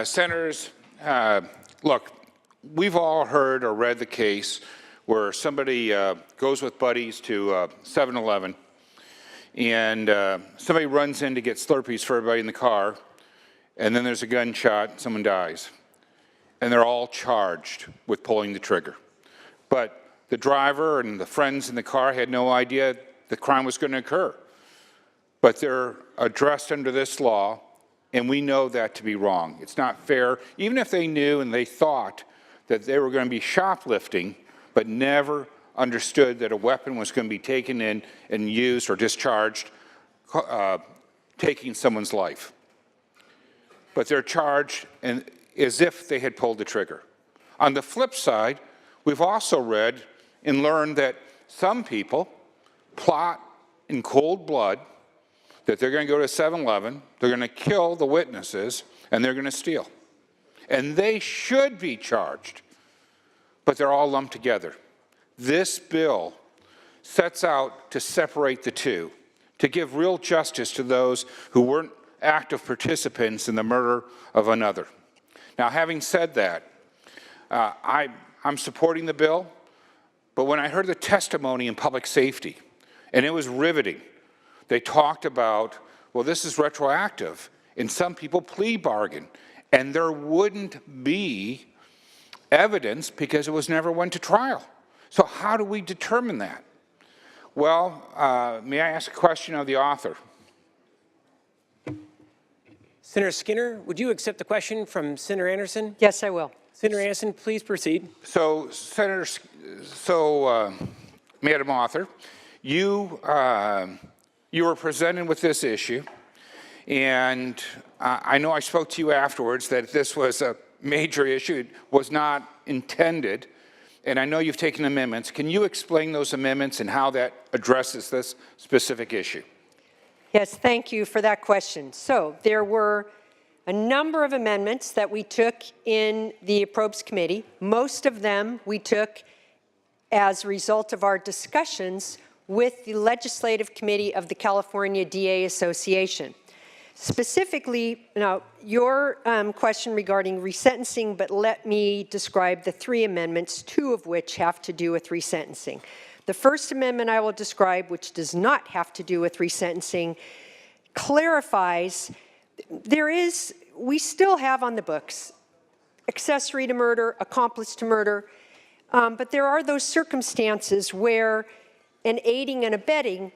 Senators, look, we've all heard or read the case where somebody goes with buddies to 7-Eleven and somebody runs in to get Slurpees for everybody in the car, and then there's a gunshot, someone dies. And they're all charged with pulling the trigger. But the driver and the friends in the car had no idea the crime was going to occur. But they're addressed under this law, and we know that to be wrong. It's not fair, even if they knew and they thought that they were going to be shoplifting, but never understood that a weapon was going to be taken in and used or discharged, taking someone's life. But they're charged as if they had pulled the trigger. On the flip side, we've also read and learned that some people plot in cold blood that they're going to go to 7-Eleven, they're going to kill the witnesses, and they're going to steal. And they should be charged, but they're all lumped together. This bill sets out to separate the two, to give real justice to those who weren't active participants in the murder of another. Now, having said that, I'm supporting the bill, but when I heard the testimony in public safety, and it was riveting, they talked about, well, this is retroactive, and some people plea bargain, and there wouldn't be evidence because it was never went to trial. So how do we determine that? Well, may I ask a question of the author? Senator Skinner, would you accept the question from Senator Anderson? Yes, I will. Senator Anderson, please proceed. So, Madam Author, you were presented with this issue, and I know I spoke to you afterwards that this was a major issue. It was not intended, and I know you've taken amendments. Can you explain those amendments and how that addresses this specific issue? Yes, thank you for that question. So there were a number of amendments that we took in the Appropriations Committee. Most of them we took as a result of our discussions with the Legislative Committee of the California DA Association. Specifically, now, your question regarding resentencing, but let me describe the three amendments, two of which have to do with resentencing. The first amendment I will describe, which does not have to do with resentencing, clarifies we still have on the books accessory to murder, accomplice to murder, but there are those circumstances where an aiding and abetting,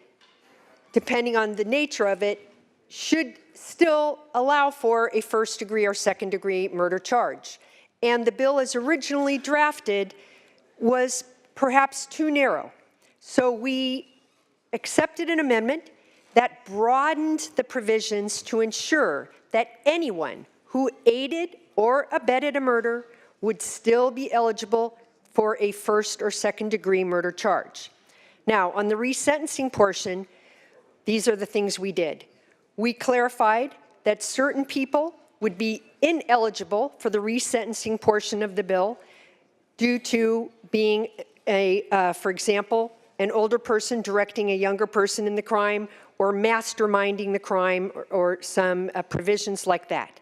depending on the nature of it, should still allow for a first-degree or second-degree murder charge. And the bill as originally drafted was perhaps too narrow. So we accepted an amendment that broadened the provisions to ensure that anyone who aided or abetted a murder would still be eligible for a first or second-degree murder charge. Now, on the resentencing portion, these are the things we did. We clarified that certain people would be ineligible for the resentencing portion of the bill due to being for example, an older person directing a younger person in the crime or masterminding the crime or some provisions like that.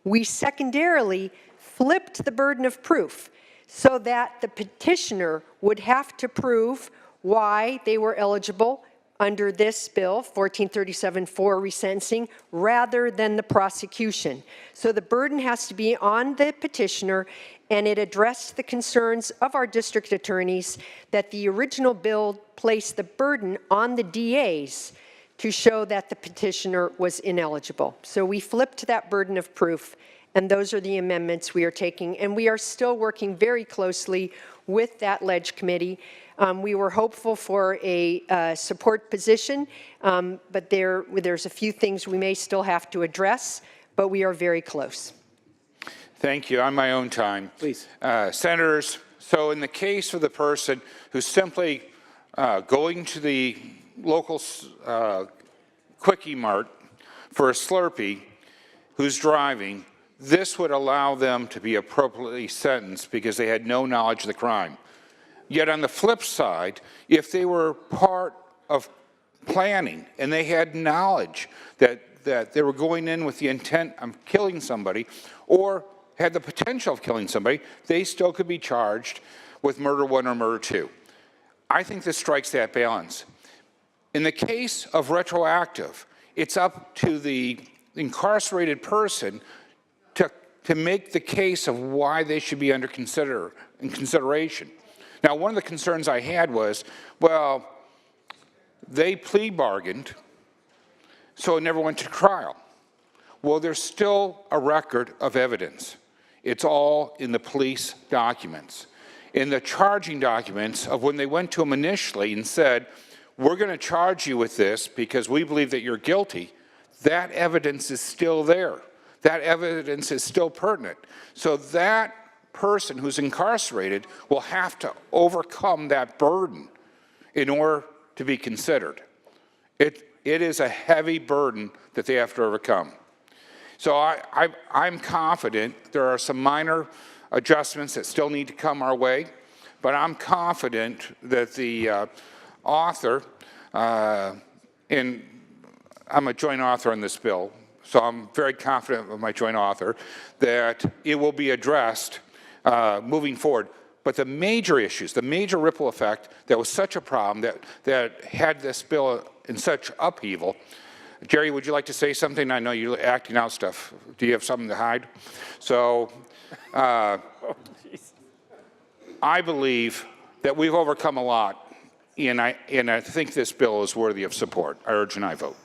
We secondarily flipped the burden of proof so that the petitioner would have to prove why they were eligible under this bill, 1437 for resentencing, rather than the prosecution. So the burden has to be on the petitioner, and it addressed the concerns of our district attorneys that the original bill placed the burden on the DAs to show that the petitioner was ineligible. So we flipped that burden of proof, and those are the amendments we are taking, and we are still working very closely with that Leg Committee. We were hopeful for a support position, but there's a few things we may still have to address, but we are very close. Thank you. On my own time. Please. Senators, so in the case of the person who's simply going to the local Quickie Mart for a Slurpee, who's driving, this would allow them to be appropriately sentenced because they had no knowledge of the crime. Yet on the flip side, if they were part of planning and they had knowledge that that they were going in with the intent of killing somebody or had the potential of killing somebody, they still could be charged with murder 1 or murder 2. I think this strikes that balance. In the case of retroactive, it's up to the incarcerated person to make the case of why they should be under consideration. Now, one of the concerns I had was, well, they plea bargained, so it never went to trial. Well, there's still a record of evidence. It's all in the police documents. In the charging documents of when they went to him initially and said, we're going to charge you with this because we believe that you're guilty, that evidence is still there. That evidence is still pertinent. So that person who's incarcerated will have to overcome that burden in order to be considered. It is a heavy burden that they have to overcome. So I'm confident there are some minor adjustments that still need to come our way, but I'm confident that the author, and I'm a joint author on this bill, so I'm very confident with my joint author that it will be addressed moving forward. But the major issues, the major ripple effect that was such a problem that had this bill in such upheaval. Jerry, would you like to say something? I know you're acting out stuff. Do you have something to hide? So I believe that we've overcome a lot, and I think this bill is worthy of support. I urge an aye vote.